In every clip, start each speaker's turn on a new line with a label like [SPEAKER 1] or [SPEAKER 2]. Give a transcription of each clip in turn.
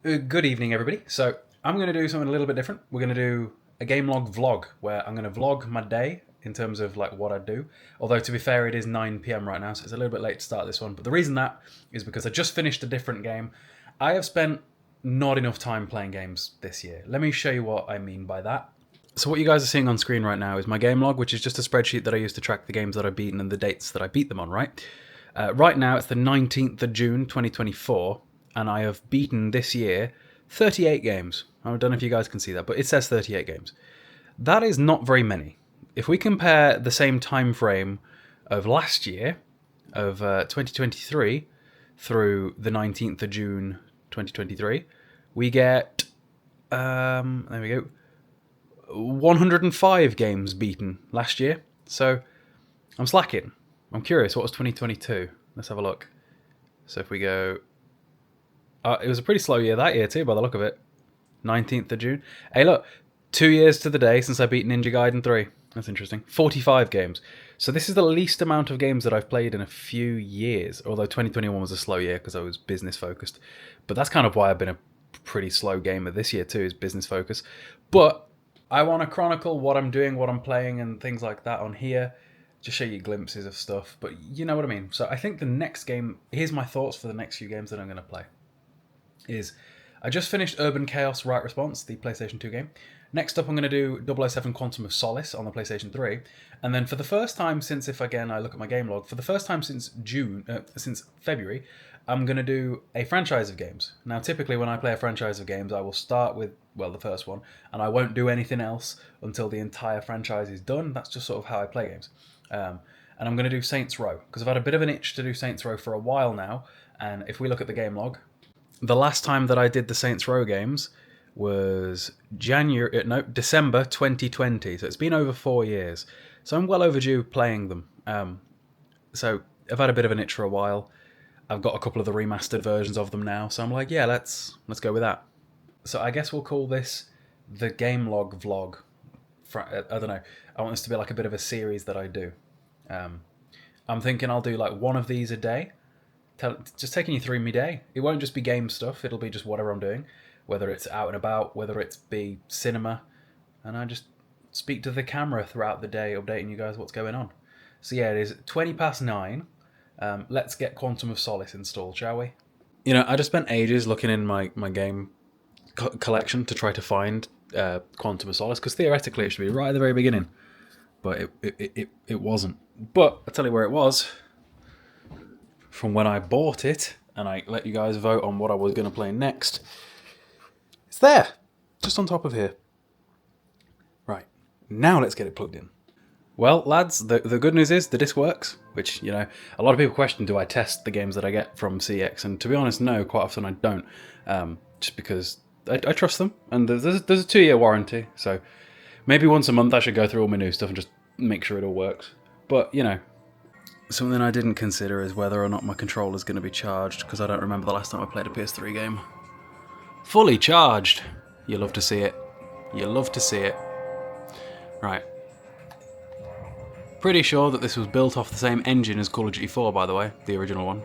[SPEAKER 1] Good evening, everybody. So I'm going to do something a little bit different. We're going to do a gamelog vlog where I'm going to vlog my day in terms of like what I do. Although to be fair, it is 9 p.m. right now, so it's a little bit late to start this one. But the reason that is because I just finished a different game. I have spent not enough time playing games this year. Let me show you what I mean by that. So what you guys are seeing on screen right now is my gamelog, which is just a spreadsheet that I use to track the games that I've beaten and the dates that I beat them on, right? Right now, it's the 19th of June, 2024, and I have beaten this year 38 games. I don't know if you guys can see that, but it says 38 games. That is not very many. If we compare the same time frame of last year, of 2023, through the 19th of June, 2023, we get, there we go, 105 games beaten last year. So I'm slacking. I'm curious, what was 2022? Let's have a look. So if we go... it was a pretty slow year that year too, by the look of it. 19th of June. Hey, look, 2 years to the day since I beat Ninja Gaiden 3. That's interesting. 45 games. So this is the least amount of games that I've played in a few years, although 2021 was a slow year because I was business focused. But that's kind of why I've been a pretty slow gamer this year too, is business focus. But I want to chronicle what I'm doing, what I'm playing, and things like that on here. Just show you glimpses of stuff, but you know what I mean. So I think the next game, here's my thoughts for the next few games that I'm going to play, is I just finished Urban Chaos Right Response, the PlayStation 2 game. Next up I'm going to do 007 Quantum of Solace on the PlayStation 3. And then for the first time since, if again I look at my game log, for the first time since since February, I'm going to do a franchise of games. Now typically when I play a franchise of games, I will start with, well, the first one, and I won't do anything else until the entire franchise is done. That's just sort of how I play games. And I'm going to do Saints Row, because I've had a bit of an itch to do Saints Row for a while now, and if we look at the game log, the last time that I did the Saints Row games was December 2020, so it's been over 4 years. So I'm well overdue playing them. So I've had a bit of an itch for a while. I've got a couple of the remastered versions of them now, so I'm like, yeah, let's go with that. So I guess we'll call this the gamelog vlog. I don't know. I want this to be like a bit of a series that I do. I'm thinking I'll do like one of these a day, just taking you through my day. It won't just be game stuff. It'll be just whatever I'm doing, whether it's out and about, whether it's be cinema, and I just speak to the camera throughout the day, updating you guys what's going on. So yeah, it is 20 past 9. Let's get Quantum of Solace installed, shall we? You know, I just spent ages looking in my game collection to try to find Quantum of Solace, because theoretically it should be right at the very beginning, but it wasn't. But I'll tell you where it was from when I bought it, and I let you guys vote on what I was going to play next. It's there, just on top of here. Right, now let's get it plugged in. Well, lads, the good news is the disc works, which, you know, a lot of people question, do I test the games that I get from CEX? And to be honest, no, quite often I don't, just because I trust them, and there's a 2-year warranty, so maybe once a month I should go through all my new stuff and just make sure it all works. But, you know, something I didn't consider is whether or not my controller's going to be charged, because I don't remember the last time I played a PS3 game. Fully charged! You love to see it. You love to see it. Right. Pretty sure that this was built off the same engine as Call of Duty 4, by the way, the original one.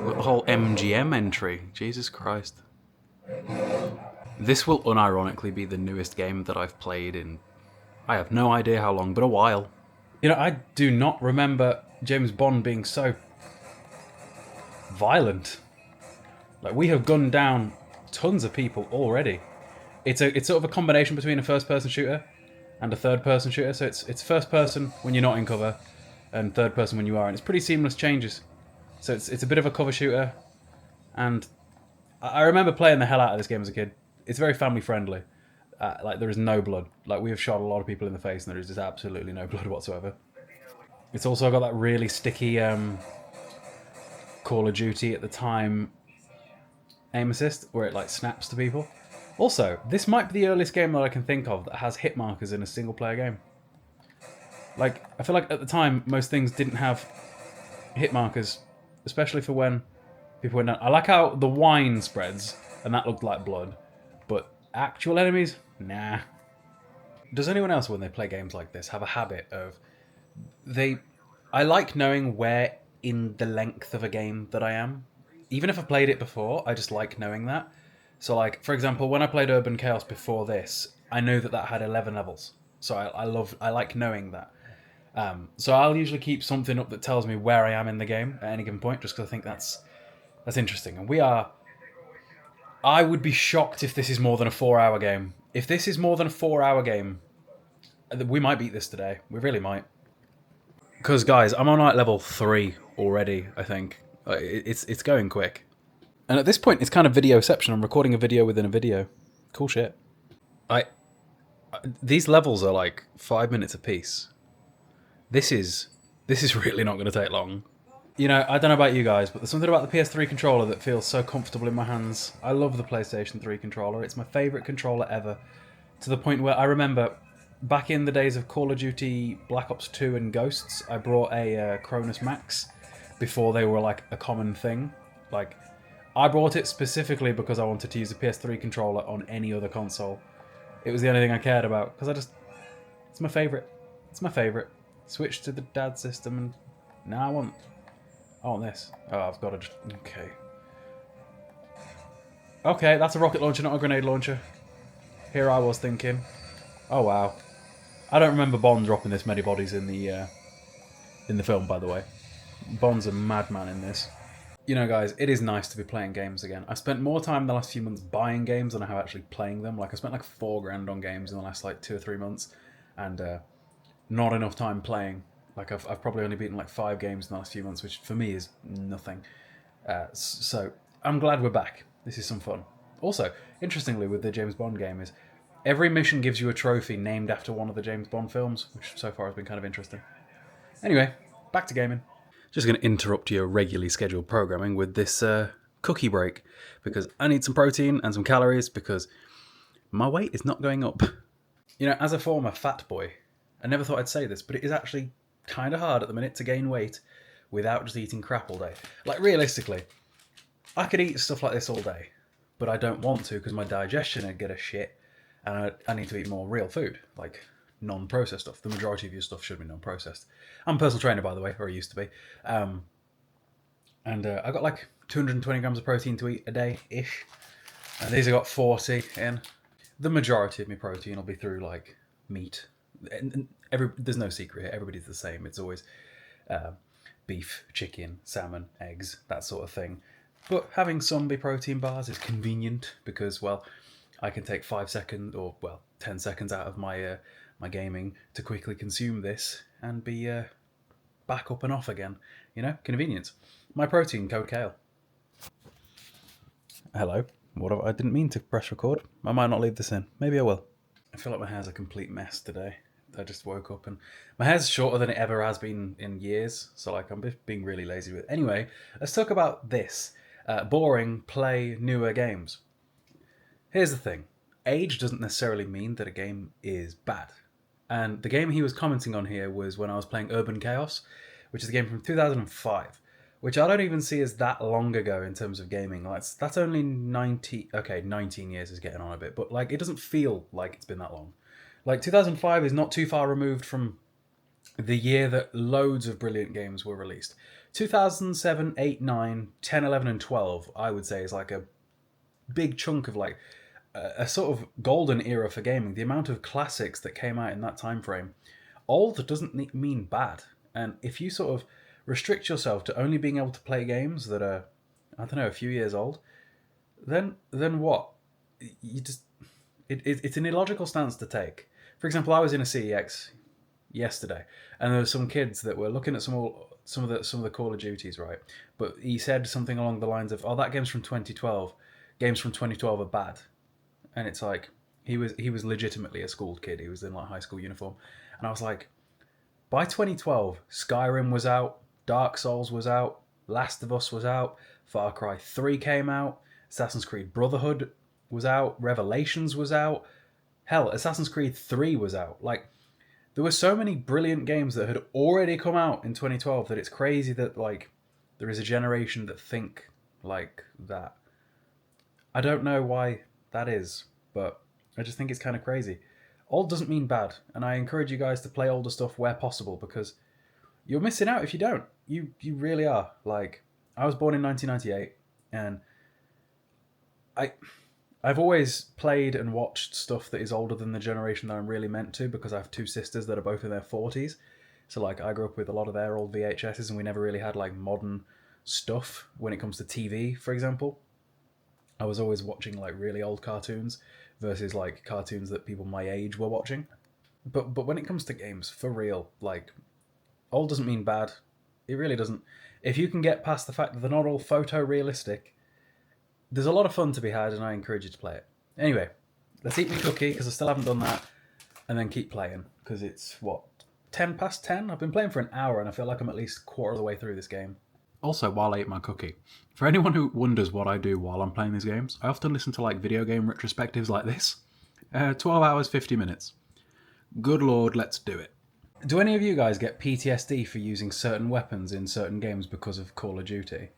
[SPEAKER 1] With the whole MGM entry. Jesus Christ. This will unironically be the newest game that I've played in, I have no idea how long, but a while. You know, I do not remember James Bond being so violent. Like, we have gunned down tons of people already. It's sort of a combination between a first-person shooter and a third-person shooter. So it's first person when you're not in cover, and third person when you are, and it's pretty seamless changes. So it's a bit of a cover shooter, and I remember playing the hell out of this game as a kid. It's very family friendly. Like, there is no blood. Like, we have shot a lot of people in the face, and there is just absolutely no blood whatsoever. It's also got that really sticky Call of Duty at the time aim assist, where it like snaps to people. Also, this might be the earliest game that I can think of that has hit markers in a single player game. Like, I feel like at the time most things didn't have hit markers, especially for when people went down. I like how the wine spreads, and that looked like blood, but actual enemies? Nah. Does anyone else, when they play games like this, have a habit of I like knowing where in the length of a game that I am. Even if I've played it before, I just like knowing that. So, like, for example, when I played Urban Chaos before this, I knew that had 11 levels. So I like knowing that. So I'll usually keep something up that tells me where I am in the game at any given point, just because I think that's interesting. And we are. I would be shocked if this is more than a 4-hour game. If this is more than a 4-hour game, we might beat this today. We really might. Because guys, I'm on like level 3 already. I think it's going quick. And at this point, it's kind of videoception. I'm recording a video within a video. Cool shit. I these levels are like 5 minutes apiece. This is really not going to take long. You know, I don't know about you guys, but there's something about the PS3 controller that feels so comfortable in my hands. I love the PlayStation 3 controller. It's my favourite controller ever. To the point where I remember back in the days of Call of Duty Black Ops 2 and Ghosts, I brought a Cronus Max before they were like a common thing. Like, I bought it specifically because I wanted to use a PS3 controller on any other console. It was the only thing I cared about, because it's my favourite. It's my favourite. Switch to the dad system, and now I want this. Oh, I've got to just... Okay. Okay, that's a rocket launcher, not a grenade launcher. Here I was thinking. Oh, wow. I don't remember Bond dropping this many bodies in the film, by the way. Bond's a madman in this. You know, guys, it is nice to be playing games again. I spent more time the last few months buying games than I have actually playing them. Like, I spent like $4,000 on games in the last like 2 or 3 months, and not enough time playing. Like, I've probably only beaten like 5 games in the last few months, which for me is nothing. So I'm glad we're back. This is some fun. Also, interestingly, with the James Bond game is every mission gives you a trophy named after one of the James Bond films, which so far has been kind of interesting. Anyway, back to gaming. Just going to interrupt your regularly scheduled programming with this cookie break, because I need some protein and some calories, because my weight is not going up. You know, as a former fat boy, I never thought I'd say this, but it is actually kind of hard at the minute to gain weight without just eating crap all day. Like, realistically, I could eat stuff like this all day, but I don't want to because my digestion would get a shit, and I need to eat more real food, like non-processed stuff. The majority of your stuff should be non-processed. I'm a personal trainer, by the way, or I used to be. And I got like 220 grams of protein to eat a day-ish. And these I got 40 in. The majority of my protein will be through like meat. And there's no secret here. Everybody's the same. It's always beef, chicken, salmon, eggs, that sort of thing. But having some be protein bars is convenient because, well, I can take 5 seconds or, well, 10 seconds out of my gaming to quickly consume this and be back up and off again. You know, convenience. My protein, code Kale. Hello. I didn't mean to press record. I might not leave this in. Maybe I will. I feel like my hair's a complete mess today. I just woke up and my hair's shorter than it ever has been in years. So like I'm being really lazy with it. Anyway, let's talk about this. Boring, play newer games. Here's the thing. Age doesn't necessarily mean that a game is bad. And the game he was commenting on here was when I was playing Urban Chaos, which is a game from 2005, which I don't even see as that long ago in terms of gaming. Like, that's only 19 years is getting on a bit, but like it doesn't feel like it's been that long. Like 2005 is not too far removed from the year that loads of brilliant games were released. 2007, 8, 9, 10, 11, and 12, I would say, is like a big chunk of like a sort of golden era for gaming. The amount of classics that came out in that time frame. Old doesn't mean bad. And if you sort of restrict yourself to only being able to play games that are, I don't know, a few years old, then what? You just it's an illogical stance to take. For example, I was in a CEX yesterday, and there were some kids that were looking at some of the Call of Duties, right? But he said something along the lines of, "Oh, that game's from 2012. Games from 2012 are bad," and it's like he was legitimately a school kid. He was in like high school uniform, and I was like, by 2012, Skyrim was out, Dark Souls was out, Last of Us was out, Far Cry 3 came out, Assassin's Creed Brotherhood was out, Revelations was out, hell, Assassin's Creed 3 was out. Like, there were so many brilliant games that had already come out in 2012 that it's crazy that, like, there is a generation that think like that. I don't know why that is, but I just think it's kind of crazy. Old doesn't mean bad, and I encourage you guys to play older stuff where possible, because you're missing out if you don't. You really are. Like, I was born in 1998, and I've always played and watched stuff that is older than the generation that I'm really meant to, because I have two sisters that are both in their 40s. So like I grew up with a lot of their old VHSs, and we never really had like modern stuff when it comes to TV, for example. I was always watching like really old cartoons versus like cartoons that people my age were watching. But when it comes to games, for real, like old doesn't mean bad. It really doesn't. If you can get past the fact that they're not all photorealistic, there's a lot of fun to be had, and I encourage you to play it. Anyway, let's eat my cookie, because I still haven't done that, and then keep playing, because it's, what, 10 past 10? I've been playing for an hour, and I feel like I'm at least a quarter of the way through this game. Also, while I eat my cookie, for anyone who wonders what I do while I'm playing these games, I often listen to like video game retrospectives like this. 12 hours, 50 minutes. Good lord, let's do it. Do any of you guys get PTSD for using certain weapons in certain games because of Call of Duty?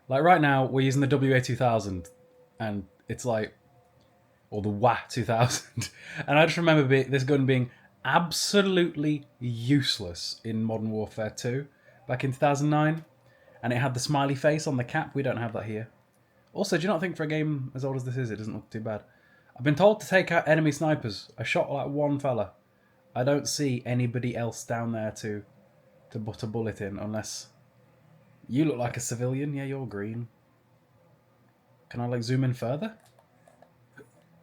[SPEAKER 1] Like right now, we're using the WA-2000, and it's like, or the WA-2000, and I just remember this gun being absolutely useless in Modern Warfare 2 back in 2009, and it had the smiley face on the cap. We don't have that here. Also, do you not think for a game as old as this is, it doesn't look too bad? I've been told to take out enemy snipers. I shot like one fella. I don't see anybody else down there to put a bullet in, unless you look like a civilian. Yeah, you're green. Can I like zoom in further?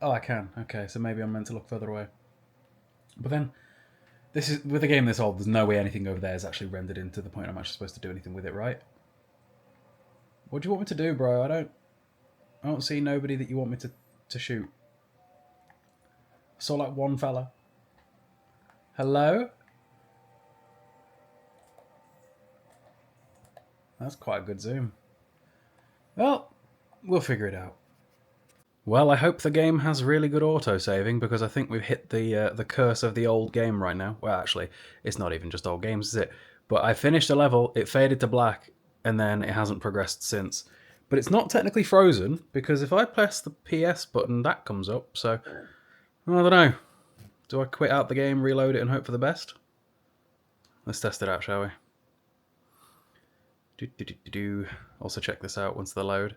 [SPEAKER 1] Oh, I can. Okay, so maybe I'm meant to look further away. But then, this is with a game this old. There's no way anything over there is actually rendered in to the point I'm actually supposed to do anything with it, right? What do you want me to do, bro? I don't see nobody that you want me to shoot. I saw like one fella. Hello? That's quite a good zoom. Well, we'll figure it out. Well, I hope the game has really good auto-saving, because I think we've hit the curse of the old game right now. Well, actually, it's not even just old games, is it? But I finished a level, it faded to black, and then it hasn't progressed since. But it's not technically frozen, because if I press the PS button, that comes up, so I don't know. Do I quit out the game, reload it, and hope for the best? Let's test it out, shall we? Also check this out once they load.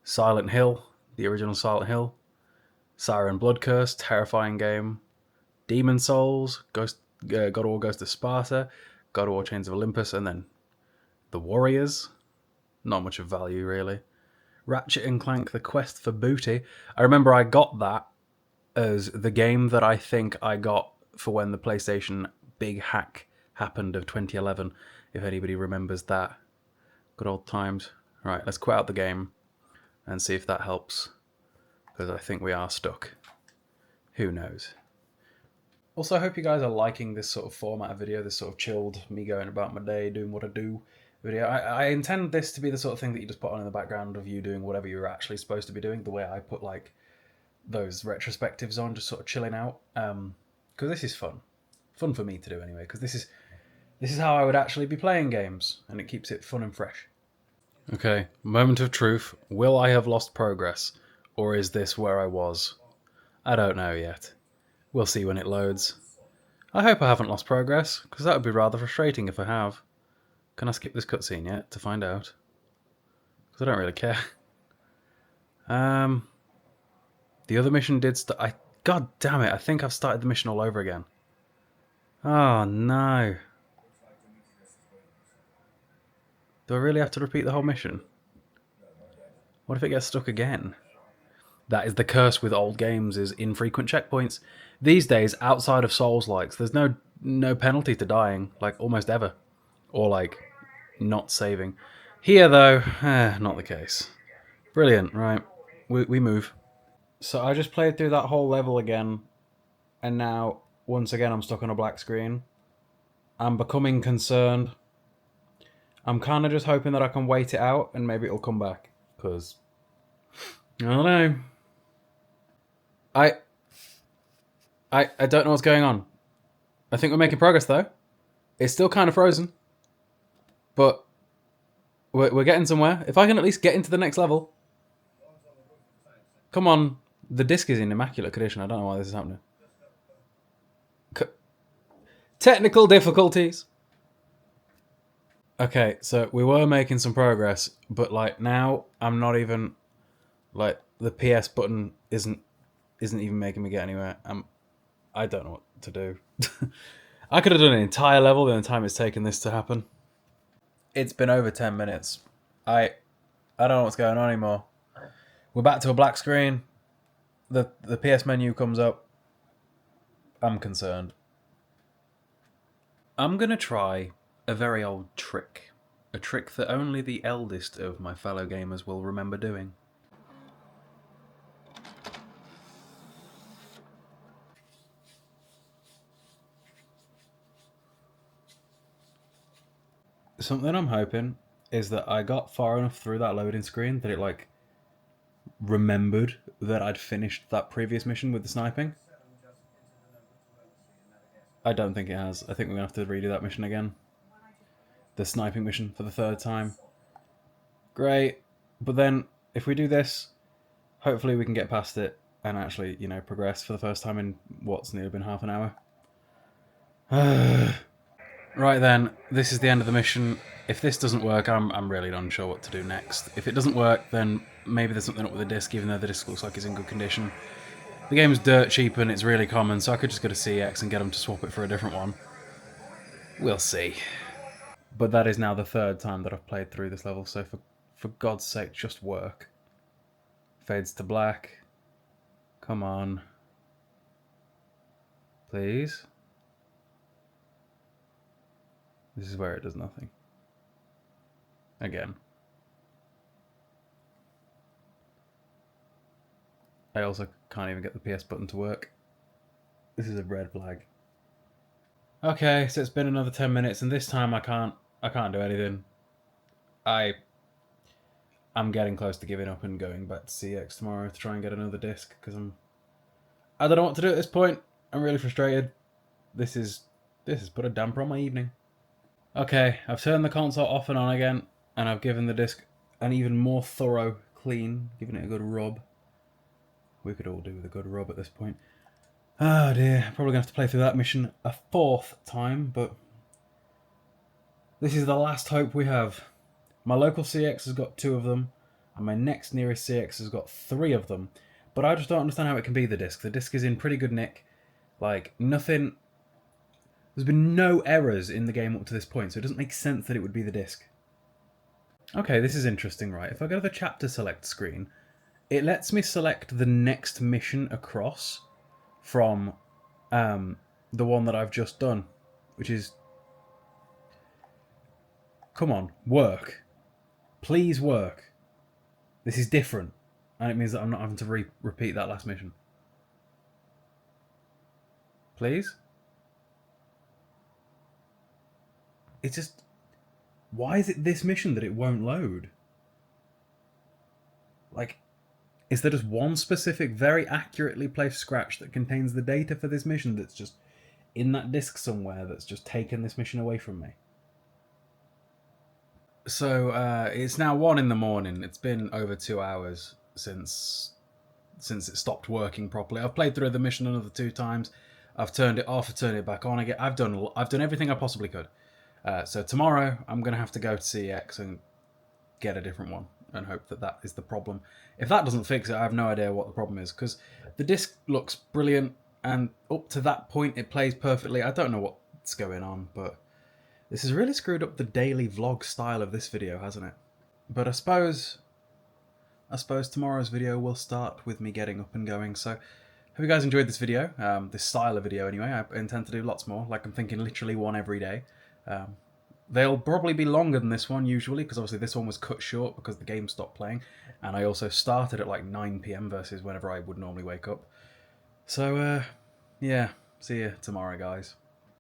[SPEAKER 1] Silent Hill, the original Silent Hill. Siren Blood Curse, terrifying game. Demon Souls, God of War Ghost of Sparta, God of War Chains of Olympus, and then The Warriors. Not much of value, really. Ratchet and Clank, The Quest for Booty. I remember I got that as the game that I think I got for when the PlayStation big hack happened of 2011, if anybody remembers that. Good old times. Right, let's quit out the game and see if that helps, because I think we are stuck. Who knows? Also, I hope you guys are liking this sort of format of video, this sort of chilled, me going about my day, doing what I do video. I intend this to be the sort of thing that you just put on in the background of you doing whatever you're actually supposed to be doing, the way I put like those retrospectives on, just sort of chilling out, because this is fun for me to do anyway, because this is how I would actually be playing games, and it keeps it fun and fresh. Okay, moment of truth. Will I have lost progress, or is this where I was? I don't know yet. We'll see when it loads. I hope I haven't lost progress, because that would be rather frustrating if I have. Can I skip this cutscene yet to find out? Because I don't really care. The other mission did God damn it, I think I've started the mission all over again. Oh no. Do I really have to repeat the whole mission? What if it gets stuck again? That is the curse with old games, is infrequent checkpoints. These days, outside of Souls-likes, there's no penalty to dying, like almost ever. Or like, not saving. Here though, not the case. Brilliant, right. We move. So I just played through that whole level again, and now, once again, I'm stuck on a black screen. I'm becoming concerned. I'm kind of just hoping that I can wait it out, and maybe it'll come back, because I don't know. I don't know what's going on. I think we're making progress, though. It's still kind of frozen, but we're getting somewhere. If I can at least get into the next level. Come on. The disc is in immaculate condition. I don't know why this is happening. Technical difficulties. Okay, so we were making some progress, but like now I'm not even like the PS button isn't even making me get anywhere. I don't know what to do. I could have done an entire level in the time it's taken this to happen. It's been over 10 minutes. I don't know what's going on anymore. We're back to a black screen. The PS menu comes up. I'm concerned. I'm going to try a very old trick. A trick that only the eldest of my fellow gamers will remember doing. Something I'm hoping is that I got far enough through that loading screen that it, like, remembered that I'd finished that previous mission with the sniping. I don't think it has. I think we're going to have to redo that mission again. The sniping mission for the third time. Great. But then, if we do this, hopefully we can get past it and actually, you know, progress for the first time in what's nearly been half an hour. Right then, this is the end of the mission. If this doesn't work, I'm really unsure what to do next. If it doesn't work, then maybe there's something up with the disc, even though the disc looks like it's in good condition. The game's dirt cheap and it's really common, so I could just go to CEX and get them to swap it for a different one. We'll see. But that is now the third time that I've played through this level, so for God's sake, just work. Fades to black. Come on. Please. This is where it does nothing. Again. I also can't even get the PS button to work. This is a red flag. Okay, so it's been another 10 minutes, and this time I can't do anything. I'm getting close to giving up and going back to CEX tomorrow to try and get another disc, because I don't know what to do at this point. I'm really frustrated. This has put a damper on my evening. Okay, I've turned the console off and on again, and I've given the disc an even more thorough clean, given it a good rub. We could all do with a good rub at this point. Oh dear, probably going to have to play through that mission a fourth time, but this is the last hope we have. My local CX has got 2 of them, and my next nearest CX has got 3 of them, but I just don't understand how it can be the disc. The disc is in pretty good nick. Like, nothing... There's been no errors in the game up to this point, so it doesn't make sense that it would be the disc. Okay, this is interesting, right? If I go to the chapter select screen, it lets me select the next mission across from the one that I've just done, which is... Come on, work. Please work. This is different, and it means that I'm not having to repeat that last mission. Please? It's just... Why is it this mission that it won't load? Like, is there just one specific, very accurately placed scratch that contains the data for this mission that's just in that disk somewhere that's just taken this mission away from me? So, it's now 1 in the morning. It's been over 2 hours since it stopped working properly. I've played through the mission another 2 times. I've turned it off, I've turned it back on again. I've done everything I possibly could. So tomorrow, I'm going to have to go to CEX and get a different one and hope that that is the problem. If that doesn't fix it, I have no idea what the problem is, because the disc looks brilliant, and up to that point, it plays perfectly. I don't know what's going on, but this has really screwed up the daily vlog style of this video, hasn't it? But I suppose tomorrow's video will start with me getting up and going. So, hope you guys enjoyed this video, this style of video anyway. I intend to do lots more, like I'm thinking literally one every day. They'll probably be longer than this one usually, because obviously this one was cut short because the game stopped playing, and I also started at like 9 PM versus whenever I would normally wake up. So, yeah, see you tomorrow, guys.